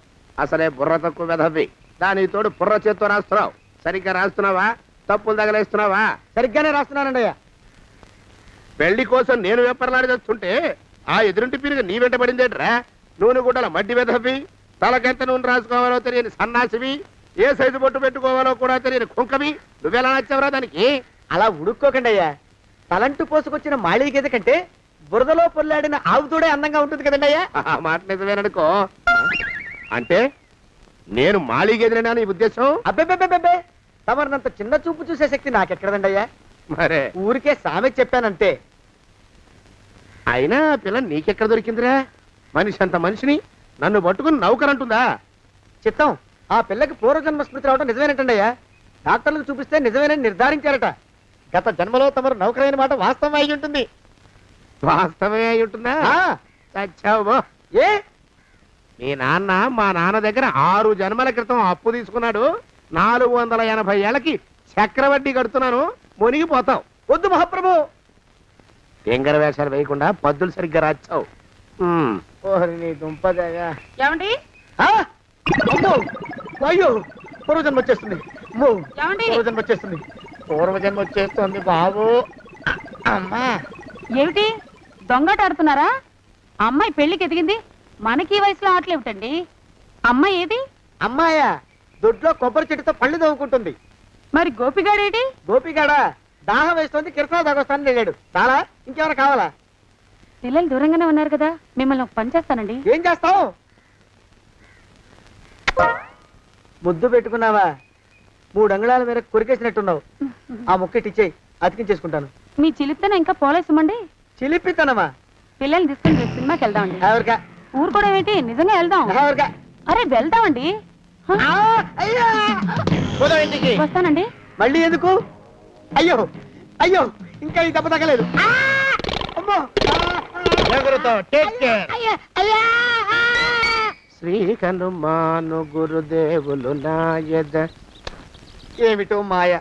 అసలే బుర్ర తక్కువ వెధవి. దానికి తోడు బుర్ర చేత్తో రాస్తున్నావు. సరిగ్గా రాస్తున్నావా? తప్పులు తగలేస్తున్నావా? సరిగ్గానే రాస్తున్నానండి అయ్యా. పెళ్లి కోసం నేను వెప్పర్లాడి చేస్తుంటే ఆ ఎదురింటి పిరిగి నీ వెంట పడిందేట్రా? నూనె గుడ్డల మడ్డి వెధవి, తలకెంత నూనె రాసుకోవాలో తెలియని సన్నాసివి, ఏ సైజు బొట్టు పెట్టుకోవాలో కూడా తెలియని కుంకవి. నువ్వెలా నచ్చావురా దానికి? అలా ఉడుక్కోకండి అయ్యా. తలంటు పోసుకొచ్చిన మాళీ గేదె కంటే బురదలో పొల్లాడిన ఆవు తోడే అందంగా ఉంటుంది కదండి అయ్యా. ఆ మాట నిజమేననుకో. అంటే నేను మాళీగెదిరినా నీ ఉద్దేశం? అబ్బెబ్బెబ్బెబ్బే, తమరినంత చిన్న చూపు చూసే శక్తి నాకెక్కడదండి అయ్యా. మరే ఊరికే సామె చెప్పానంతే. అయినా పిల్ల నీకెక్కడ దొరికిందిరా? మనిషి అంత మనిషిని నన్ను పట్టుకుని నౌకరంటుందా? చిత్తం, ఆ పిల్లకి పూర్వజన్మ స్మృతి రావడం నిజమేనటండి అయ్యా. డాక్టర్లకు చూపిస్తే నిజమేనని నిర్ధారించారట. గత జన్మలో తమరు నౌకరైన మాట వాస్తవం అయి ఉంటుంది. వాస్తవమే అయి ఉంటుందా? చచ్చావు. ఏ? మీ నాన్న మా నాన్న దగ్గర 6 జన్మల క్రితం అప్పు తీసుకున్నాడు. 480 ఏళ్ళకి చక్రవడ్డీ కడుతున్నాను. మునిగిపోతావు. వద్దు మహాప్రభు. ఎంగర వేషాలు వేయకుండా పద్దులు సరిగ్గా రాచావు. ఓహరి నీ దుంపదగా. ఏమండి? అమ్మో, అయ్యో, పూర్వజన్మ వచ్చేస్తుంది. అమ్మో, ఏమండి? పూర్వజన్మ వచ్చేస్తుంది. పూర్వజన్మ వచ్చేస్తుంది బాబు. అమ్మా, ఏమిటి దొంగట ఆడుతున్నారా? అమ్మాయి పెళ్లికి ఎదిగింది, మనకి ఈ వయసులో ఆటలేమిటండి? అమ్మాయి ఏది? అమ్మాయా? దొడ్లో కొబ్బరి చెట్టుతో పళ్ళు తవ్వుకుంటుంది. మరి గోపిగాడేటి? గోపిగాడ దాహం వేస్తుంది, కిరసనాలు తాగొస్తానని వెళ్ళాడు. చాలా, ఇంకేమైనా కావాలా? పిల్లలు దూరంగానే ఉన్నారు కదా, మిమ్మల్ని ఒక పని చేస్తానండి. ఏం చేస్తావు? ముద్దు పెట్టుకున్నావా? 3 అంగుళాల మేర కొరికేసినట్టున్నావు. ఆ ముక్కటిచ్చేయి, అతికించేసుకుంటాను. మీ చిలిపితనం ఇంకా పోలేసమండి. చిలిపితనమా? పిల్లల్ని తీసుకుని రేపు సినిమాకి వెళ్దామండి. ఎవరికా? ఊరు కూడా ఏంటి, నిజంగా వెళ్దాం. ఎవరికా? అరే వెళ్దామండి. అయ్యా, పోదాం ఇంటికి. వస్తానండి. మళ్ళీ ఎందుకు? అయ్యో అయ్యో, ఇంకా ఈ దెబ్బ తగ్గలేదు. అమ్మో! శ్రీ హనుమాను గురుదేవులు నాయద. ఏమిటో మాయ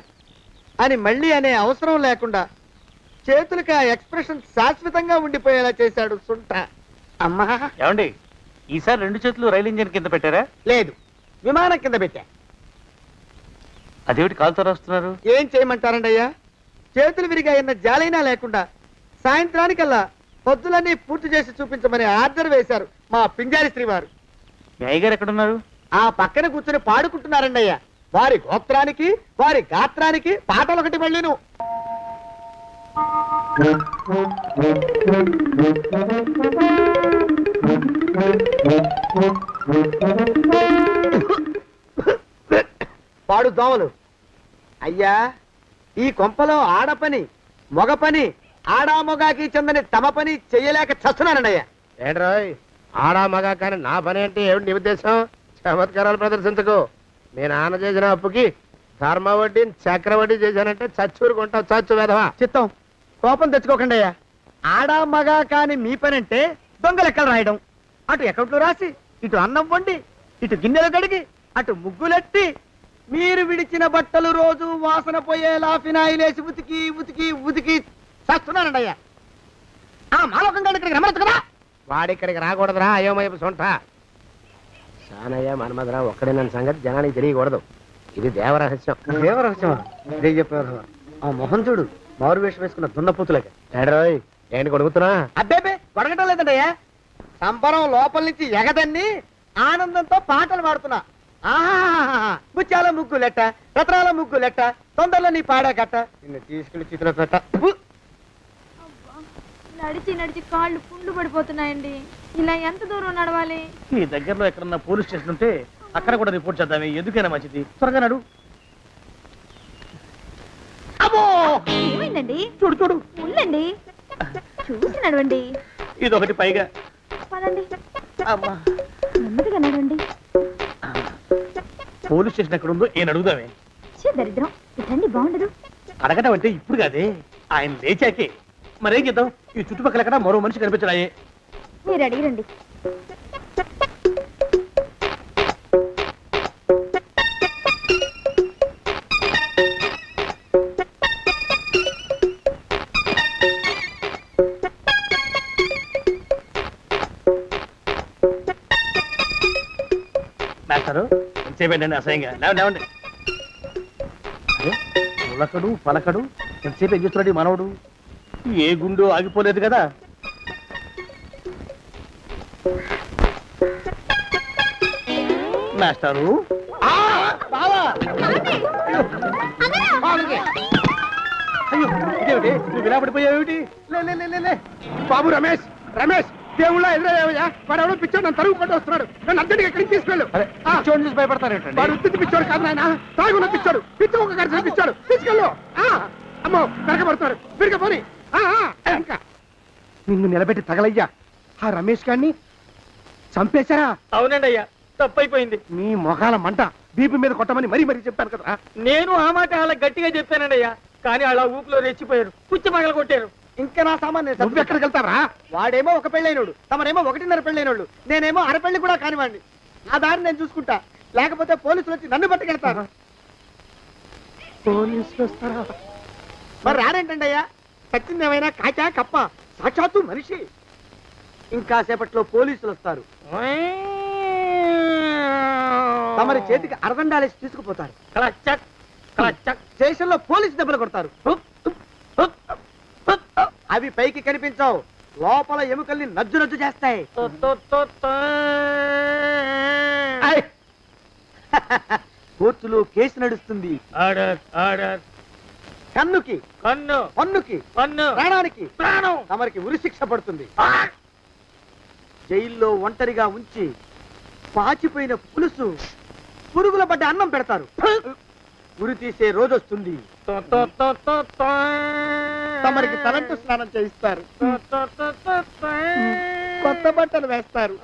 అని మళ్ళీ అనే అవసరం లేకుండా చేతులకి ఆ ఎక్స్ప్రెషన్ శాశ్వతంగా ఉండిపోయేలా చేశాడు సుంట. అమ్మా! ఏమండి, ఈసారి 2 చేతులు రైలు ఇంజిన్ కింద పెట్టారా? లేదు, విమానం కింద పెట్టా. అదేమిటి కాలుతో రాస్తున్నారు? ఏం చేయమంటారండి అయ్యా? చేతులు విరిగాయన్న జాలైనా లేకుండా సాయంత్రానికల్లా పొద్దులన్నీ పూర్తి చేసి చూపించమని ఆర్డర్ వేశారు మా పింజారి శ్రీవారు. మీ అయ్యగారు ఎక్కడున్నారు? ఆ పక్కన కూర్చొని పాడుకుంటున్నారండి అయ్యా. వారి గోత్రానికి వారి గాత్రానికి పాటలు ఒకటి మళ్ళీను. పాడు దోమలు. అయ్యా, ఈ కొంపలో ఆడపని మొగ పని ఆడా మొగాకి చెందని తమ పని చెయ్యలేక చస్తున్నానండి అయ్యా. ఏంట్రాయ్, ఆడా మగా కానీ నా పని అంటే ఏమిటి నీ ఉద్దేశం? చమత్కారాలు ప్రదర్శించకు. మీ నాన్న చేసిన అప్పుకి ధర్మ వడ్డీ చక్ర వడ్డీ చేశానంటే చచ్చూరుకుంటావు. చచ్చు వెధవా. చిత్తం, కోపం తెచ్చుకోకండి అయ్యా. ఆడా మగా కాని మీ పని అంటే దొంగ లెక్కలు రాయడం. అటు అకౌంట్లో రాసి, ఇటు అన్నం వండి, ఇటు గిన్నెలు కడిగి, అటు ముగ్గులెట్టి, మీరు విడిచిన బట్టలు రోజు వాసన పోయేలా ఫినాయిలేసి ఉతికి ఉతికి ఉతికి చస్తున్నానండి అయ్యా. ఆ మాలోకం గారి ఇక్కడికి రమ్మచ్చు కదా. వాడిక్కడికి రాకూడదురా అయోమయపు సొంట. సానయ్య మన్మధరా ఒక్కడే నన్ను సంగతి జనానికి తెలియకూడదు. ఇది దేవరహస్యం. దేవరహస్యం చెప్పారు. ఆ మొహం చూడు, మారు వేషం వేసుకున్న దున్నపోతులకి. ఏడ్రోయ్, ఏంటి కొడుకుతున్నా? అబ్బేబే కొడగటం లేదండి అయ్యా. సంబరం లోపల నుంచి ఎగదన్ని ఆనందంతో పాటలు పాడుతున్నా. ఆహా, ముత్యాల ముగ్గులెట్ట, రత్నాల ముగ్గులెట్ట, తొందరలో నీ పాడా కట్ట, నిన్ను తీసుకెళ్లి చిత్ర పెట్ట. నడిచి నడిచి కాళ్ళు పుండ్లు పడిపోతున్నాయండి. ఇలా ఎంత దూరం నడవాలి? ఈ దగ్గరలో ఎక్కడన్నా పోలీస్ స్టేషన్ ఉంటే అక్కడ కూడా రిపోర్ట్ చేద్దామే. ఎందుకైనా మంచిది. త్వరగా నడు. అమ్మో! ఏమైందండి? చూడు చూడు, ఉండండి, చూసి నడవండి. ఇదొకటి పైగా. పదండి, అమ్మా, నెమ్మదిగా నడవండి. పోలీస్ స్టేషన్ ఎక్కడ ఉందో ఏం అడుగుదామే. దరిద్రం, ఇటండి బాగుండదు. అడగటం అంటే ఇప్పుడు కాదే, ఆయన లేచాకే. మరేం చేద్దాం? ఈ చుట్టుపక్కల ఎక్కడ మరో మనిషి కనిపించడాయే. మీరు అడిగిరండి. మాస్టారు, ఎంతసేపండి అసహ్యంగా? లేవండి లేవండి. పులకడు పలకడు, ఎంతసేపు ఏం చేస్తున్నాడు మనవడు? ఏ గుండు ఆగిపోలేదు కదా. మాస్టారు, అయ్యో ఇదేమిటి, నువ్వు ఇలా పడిపోయావేమిటి? లే. బాబు రమేష్, రమేష్ దేవుళ్ళ ఎదురయ్యా. వాడు ఎవడో పిచ్చోడు నన్ను తరుగు కొట్టు వస్తున్నాడు. నన్ను అర్జెంట్గా ఎక్కడికి తీసుకెళ్ళు. చూసి భయపడతారేంటండి? వాడు ఉత్తి పిచ్చోడు కాదు నాయన, తాగున్న పిచ్చాడు, పిచ్చి ఒక గడిచిన పిచ్చాడు. తీసుకెళ్ళు. అమ్మో, వెనకబడుతున్నాడు. విరిగా పోని. ఇంకా నిన్ను నిలబెట్టి తగలయ్యా. ఆ రమేష్ గారిని చంపేశారా? అవునండి అయ్యా, తప్పైపోయింది. నీ మొఖాల మంట బీపీ మీద కొట్టమని మరీ మరీ చెప్పాను కదా. నేను ఆ మాట అలా గట్టిగా చెప్పానండి అయ్యా, కానీ అలా ఊపిలో రెచ్చిపోయారు, పుచ్చి పగల కొట్టారు. ఇంకా నా సామాన్ నువ్వు ఎక్కడికి వెళ్తావా? వాడేమో ఒక పెళ్ళైనోడు, తమరేమో 1.5 పెళ్ళైనోళ్ళు, నేనేమో అరపెళ్ళి కూడా కానివ్వండి. ఆ దారి నేను చూసుకుంటా, లేకపోతే పోలీసులు వచ్చి నన్ను పట్టుకెళ్తారు. పోలీసులు వస్తారా? మరి రాడేంటండి అయ్యా? సచ్చింది ఏమైనా కాచా కప్ప, సాక్షాత్తు మనిషి. ఇంకా సేపట్లో పోలీసులు వస్తారు, తమరి చేతికి అరదండాలేసి తీసుకుపోతారు. స్టేషన్ లో పోలీసు దెబ్బలు కొడతారు. అవి పైకి కనిపించవు, లోపల ఎముకల్ని నజ్జు నజ్జు చేస్తాయి. కోర్టులో కేసు నడుస్తుంది. కన్నుకి కన్ను, పన్నుకి పన్ను, ప్రాణానికి ప్రాణం. తమరికి ఉరిశిక్ష పడుతుంది. జైల్లో ఒంటరిగా ఉంచి పాచిపోయిన పులుసు, పురుగుల పడ్డ అన్నం పెడతారు. ఉరి తీసే రోజు వస్తుంది. తమరికి తలంటు స్నానం చేయిస్తారు, కొత్త బట్టలు వేస్తారు,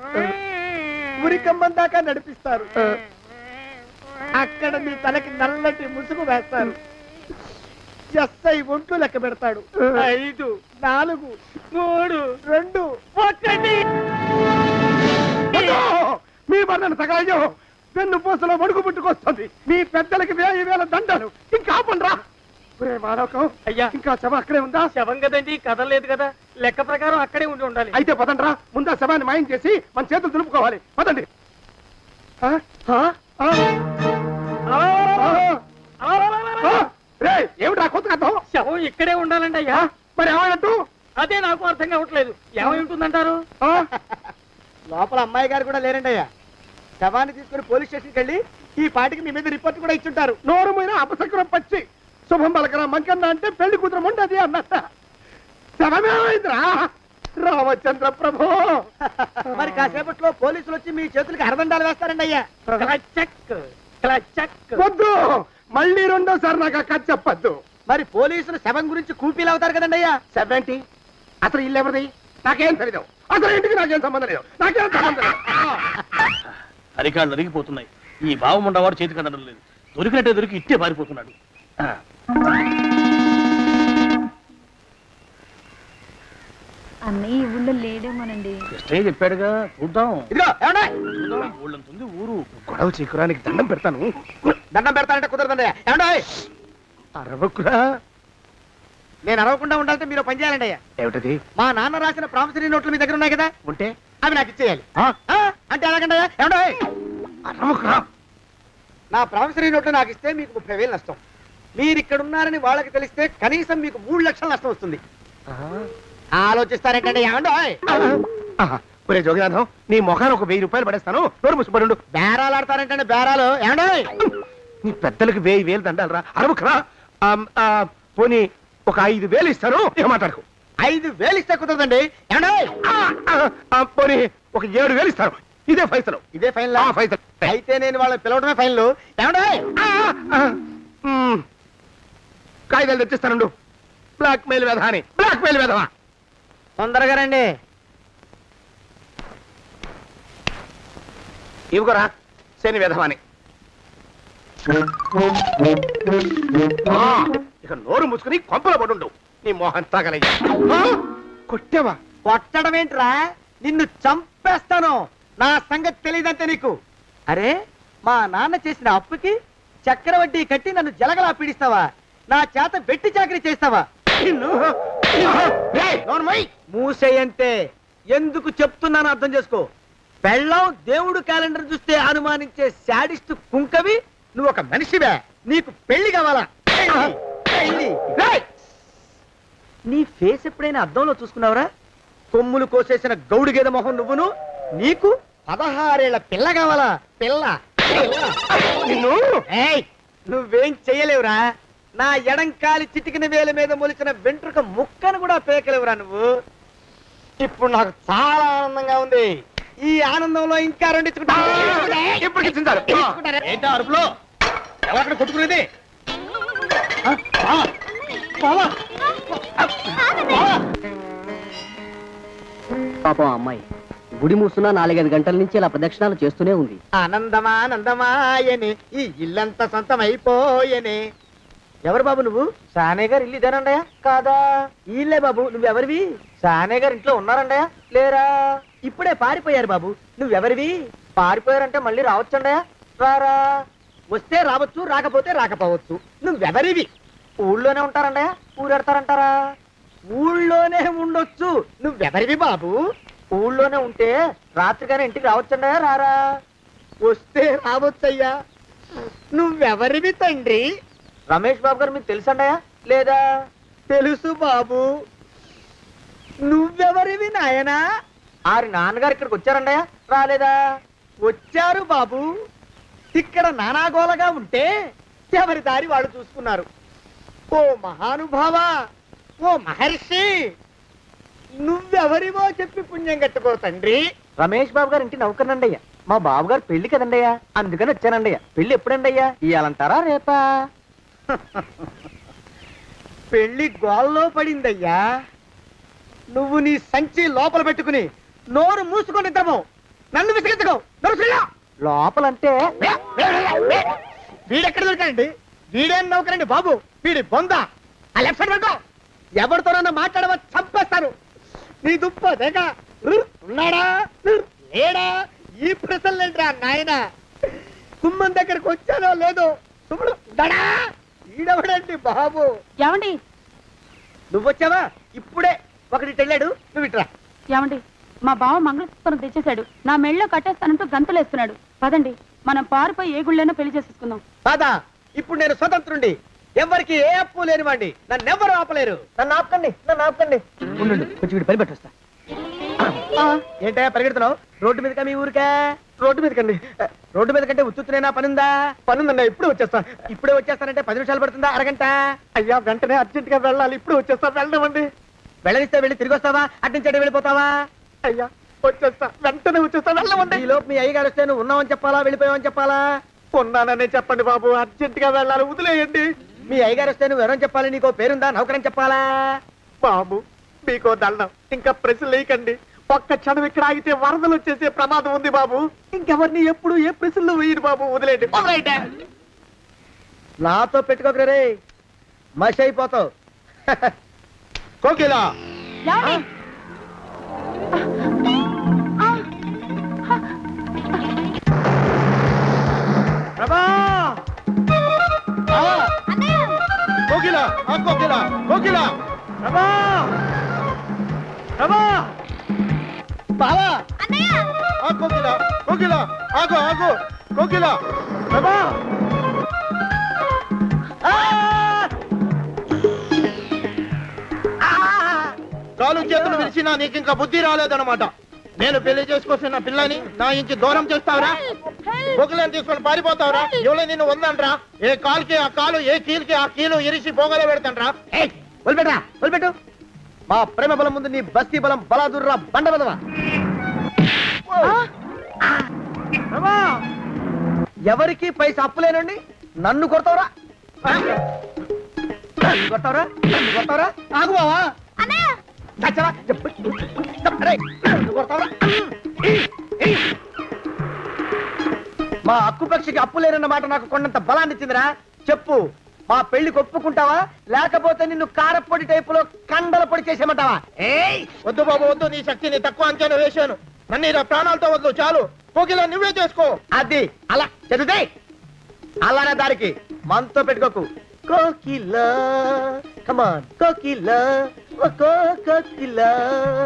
ఉరికంబం దాకా నడిపిస్తారు. అక్కడ మీ తలకి నల్లటి ముసుగు వేస్తారు. ఎస్ఐ ఒంట్లు లెక్క పెడతాడు. 5, 4, 3, 2, 1. మీ వర్ణన తగలయ్యో వెన్ను పూసలో వణుకు పుట్టుకొస్తుంది. మీ పెద్దలకి 1000 దండాలు. ఇంకా ఆపండ్రా. మానవకం అయ్యా ఇంకా శవం అక్కడే ఉందా? శవం కదండి, కదలేదు కదా, లెక్క ప్రకారం అక్కడే ఉండి ఉండాలి. అయితే పదండ్రా, ముందా శవాన్ని మాయం చేసి మన చేతులు దులుపుకోవాలి. పదండి. ఏమిటా కొత్త కథ? శవం ఇక్కడే ఉండాలండి అయ్యా. మరి ఏమైనట్టు? అదే నాకు అర్థం కావట్లేదు. ఏమై ఉంటుందంటారు? లోపల అమ్మాయి గారు కూడా లేరండి అయ్యా. శవాన్ని తీసుకుని పోలీస్ స్టేషన్కి వెళ్ళి ఈ పాటికి మీ మీద రిపోర్ట్ కూడా ఇచ్చుంటారు. నోరు మీద అపశకునం పచ్చి శుభం పలకరా మంకన్న అంటే పెళ్లి కూతురం ఉండదు అన్నట్ట. శవమేమైందిరా రామచంద్ర ప్రభు. మరి కాసేపట్లో పోలీసులు వచ్చి మీ చేతులకి అరదండాలు వేస్తారండి అయ్యా. వద్దు, మళ్ళీ రెండోసారి నాకు ఆ కథ చెప్పద్దు. మరి పోలీసులు శవం గురించి కూపీలు అవుతారు కదండి అయ్యా. సెవెంటీ అసలు ఇల్లు ఎవరిది? నాకేం తెలియదు. అసలు ఇంటికి నాకేం సంబంధం లేదు. నాకేం సంబంధం లేదు. అరికాళ్ళు అరిగిపోతున్నాయి. ఈ బావముండవాడు చేతికి అందడం లేదు. దొరికినట్టే దొరికి ఇట్టే పారిపోతున్నాడు. అన్నయ్య ఈ ఊళ్ళో లేడేమోనండి. కృష్ణయ్య చెప్పాడుగా, చూద్దాం. ఇదిగో ఏమండి, ఊళ్ళంతుంది ఊరు. గొడవ చీకురానికి దండం పెడతాను. దండం పెడతానంటే కుదరదండి అయ్యా. ఏమండి, అరవకురా. నేను అరవకుండా ఉండాలంటే మీరు పని చేయాలండి అయ్యా. ఏమిటది? మా నాన్న రాసిన ప్రామిసరీ నోట్లు మీ దగ్గర ఉన్నాయి కదా, ఉంటే అవి నాకు ఇచ్చేయాలి. అంటే ఎలాగండి అయ్యా? ఏమండి, అరవకురా. నా ప్రామిసరీ నోట్లు నాకు ఇస్తే మీకు 30,000 నష్టం. మీరు ఇక్కడ ఉన్నారని వాళ్ళకి తెలిస్తే కనీసం మీకు 3 లక్షల నష్టం వస్తుంది. ఆలోచిస్తారేంటండి? ఏమండి, ఒరే జోగినాథం, నీ మొఖాన్ని ఒక 1000 రూపాయలు పడేస్తాను. నోరు ముసుపడు. బేరాలు ఆడతారేంటండి? బేరాలు ఏమండి? నీ పెద్దలకు 1000 దండాలరా. అరవకురా. పోనీ ఒక 5,000 ఇస్తాను. ఏమాటాడుకో. 5,000 ఇస్తే కుదరదండి. ఏమండి, పోనీ ఒక 7,000 ఇస్తాను. ఇదే ఫైసలు. ఇదే ఫైన్ ఫైసలు. అయితే నేను వాళ్ళని పిలవడమే ఫైన్లు. ఏమండి, కాగితాలు తెచ్చిస్తానుండు. బ్లాక్ మెయిల్ వెధవాని. బ్లాక్ మెయిల్ వెధవా. తొందరగా రండి. ఇవ్వరా శని వెధవాని. ఇక నోరు ముసుకుని కొంపల పడుండు. నీ మోహన్ తాగలయ్యా. కొట్టావా? కొట్టడం ఏంట్రా? నిన్ను చంపేస్తాను. నా సంగతి తెలియదంటే నీకు. అరే, మా నాన్న చేసిన అప్పుకి చక్రవడ్డీ కట్టి నన్ను జలగలా పీడిస్తావా? నా చేత వెట్టి చాకరీ చేస్తావా? మూసేయంటే ఎందుకు చెప్తున్నాను అర్థం చేసుకో. పెళ్ళం దేవుడు క్యాలెండర్ చూస్తే అనుమానించే శాడిస్ట్ కుంకవి నువ్వు ఒక మనిషివే. నీకు పెళ్లి కావాలా? పెళ్లి. నీ ఫేస్ ఎప్పుడైనా అద్దంలో చూసుకున్నావురా? కొమ్ములు కోసేసిన గౌడు గేదె మొహం నువ్వును. నీకు 16 ఏళ్ల పిల్ల కావాలా? పిల్ల. నువ్వేం చెయ్యలేవురా. నా ఎడంకాలి చిటికిన వేల మీద మొలిచిన వెంట్రుక ముక్కను కూడా పేకలేవురా నువ్వు. ఇప్పుడు నాకు చాలా ఆనందంగా ఉంది. ఈ ఆనందంలో ఇంకా ఏంటా అరుపులో? ఎవరక్కడ కొట్టుకునేది? పాపం అమ్మాయి గుడి మూసున్న 4-5 గంటల నుంచి ఇలా ప్రదక్షిణాలు చేస్తూనే ఉంది. ఆనందమానందమాయని ఈ ఇల్లంతా సొంతం అయిపోయని. ఎవరు బాబు నువ్వు? సానే గారు ఇల్లు ఇదేనండయా? కాదా? ఇల్లే బాబు. నువ్వెవరివి? సానే గారు ఇంట్లో ఉన్నారండయా? లేరా? ఇప్పుడే పారిపోయారు బాబు. నువ్వెవరివి? పారిపోయారంటే మళ్ళీ రావచ్చండయా? రారా. వస్తే రావచ్చు, రాకపోతే రాకపోవచ్చు. నువ్వెవరివి? ఊళ్ళోనే ఉంటారండయా? ఊరెడతారంటారా? ఊళ్ళోనే ఉండొచ్చు. నువ్వెవరివి బాబు? ఊళ్ళోనే ఉంటే రాత్రిగానే ఇంటికి రావచ్చండయా? రారా. వస్తే రావచ్చయ్యా. నువ్వెవరివి తండ్రి? రమేష్ బాబు గారు మీకు తెలుసండయా? లేదా? తెలుసు బాబు. నువ్వెవరివి నాయనా? ఆరి నాన్నగారు ఇక్కడికి వచ్చారండయా? రాలేదా? వచ్చారు బాబు. ఇక్కడ నానాగోలగా ఉంటే ఎవరి దారి వాళ్ళు చూసుకున్నారు. ఓ మహానుభావా, ఓ మహర్షి, నువ్వెవరివో చెప్పి పుణ్యం కట్టుకో తండ్రి. రమేష్ బాబు గారు ఇంటి నౌకర్నండయ్యా. మా బాబు గారు పెళ్లి కదండయ్యా, అందుకని వచ్చానండయ్యా. పెళ్లి ఎప్పుడండయ్యా? ఇయ్యాలంటారా రేపా? పెళ్లి గోల్లో పడిందయ్యా. నువ్వు నీ సంచి లోపల పెట్టుకుని నోరు మూసుకొని నిద్రపో. నన్ను విసిగించుకో. లోపలంటే వీడెక్కడ దొరికాడండి? వీడేం నౌకరండి బాబు, వీడి బొంద. ఆ లెఫ్ట్ సైడ్ పడుకో. ఎవరితోనన్నా మాట్లాడవా చంపేస్తాను. నీ దుప్ప దేక ఉన్నాడా లేడా ఈ ప్రశ్నలేంట్రా నాయన. కుమ్మం దగ్గరకు వచ్చానో లేదో సుమ్ముడు దడా ఈడవడండి బాబు. ఏమండి నువ్వు వచ్చావా? ఇప్పుడే ఒకటి వెళ్ళాడు, నువ్వు ఇట్రా. ఏమండి మా బావ మంగళసూత్రం తెచ్చేశాడు, నా మెళ్ళో కట్టేస్తానంటూ గంతులేస్తున్నాడు. పదండి మనం పారిపోయి ఏ గుళ్ళైనా పెళ్లి చేసేసుకుందాం. బాదా ఇప్పుడు నేను స్వతంత్రుండి, ఎవరికి ఏ అప్పు లేనివ్వండి, నన్ను ఎవరు ఆపలేరు. నన్ను ఆపకండి, నన్ను ఆపకండి. ఉండు కొంచెం వీడు పని పెట్టొస్తా. ఏంటయ్యా పరిగెడుతున్నావు? రోడ్డు మీదకా మీ ఊరికా? రోడ్డు మీదకండి. రోడ్డు మీద కంటే ఉత్తునేనా పనుందా? పనుందన్నా, ఇప్పుడే వచ్చేస్తా. ఇప్పుడే వచ్చేస్తానంటే 10 నిమిషాలు పడుతుందా అరగంట? అయ్యా వెంటనే అర్జెంట్ గా వెళ్ళాలి, ఇప్పుడు వచ్చేస్తా. వెళ్ళమండి. వెళ్ళనిస్తే వెళ్ళి తిరిగి వస్తావా, అడ్డించండి వెళ్ళిపోతావా? అయ్యా వచ్చేస్తా, వెంటనే వచ్చేస్తా. వెళ్ళమండి. ఈ లోపు మీ అయ్యగారు వస్తే నువ్వు ఉన్నావని చెప్పాలా వెళ్ళిపోయావని చెప్పాలా? ఉన్నాననే చెప్పండి బాబు, అర్జెంట్ గా వెళ్ళాలి, వదిలేయండి. మీ అయ్యగారు వస్తే నువ్వు ఎవరని చెప్పాలి? నీకో పేరుందా, నౌకరని చెప్పాలా? బాబు మీకో దండం, ఇంకా ప్రశ్నలు వేయకండి. ఒక్క క్షణం ఇక్కడ ఆగితే వరదలు వచ్చేసే ప్రమాదం ఉంది బాబు. ఇంకెవరిని ఎప్పుడు ఏ ప్రశ్నలు వేయరు బాబు, వదిలేండి. నాతో పెట్టుకోకరే రే, మషి అయిపోతావు. కోకిలా ప్రభా కోకిలా కోకిలా కోకిలా ప్రభా ప్రభా బావా కోకిలా కోకిలా ఆగు ఆగు కోకిలా ప్రభా కాలు చేతులు విరిచినా నీకు ఇంకా బుద్ధి రాలేదన్నమాట. నేను పెళ్లి చేసుకొస్తున్న పిల్లని నా ఇంటి దూరం చేస్తావురా? బొగ్గులను తీసుకొని పారిపోతావురా? ఎవరో నిన్ను ఉందంట్రా? ఏ కాలుకి ఆ కాలు, ఏ కీలుకి ఆ కీలు ఇరిచి పోగల పెడతాంట్రా? వదిలిపెట్టరా, వదిలిపెట్టు. మా ప్రేమ బలం ముందు నీ బస్తీ బలం బలాదుర్రా బండ బలవా. ఎవరికి పైసా అప్పులేనండి నన్ను కొడతావురా? కొడతావురా కొడతావురా? ఆగు బావా. మా అక్కుపక్షికి అప్పు లేనన్న మాట నాకు కొండంత బలాన్ని ఇచ్చిందిరా. చెప్పు, మా పెళ్లికి ఒప్పుకుంటావా లేకపోతే నిన్ను కారపొడి టైపులో కండల పొడి చేసేమంటావా? వద్దు బాబు వద్దు, నీ శక్తిని తక్కువ అంచనా వేశాను. నన్ను ఇలా ప్రాణాలతో వద్దు, చాలు. కోకిలా నువ్వే చేసుకో. అది అలా చదివితే అలానే దారికి మనతో పెట్టుకోకు. కోకిలా కమాన్ కోకిలా కోకిలా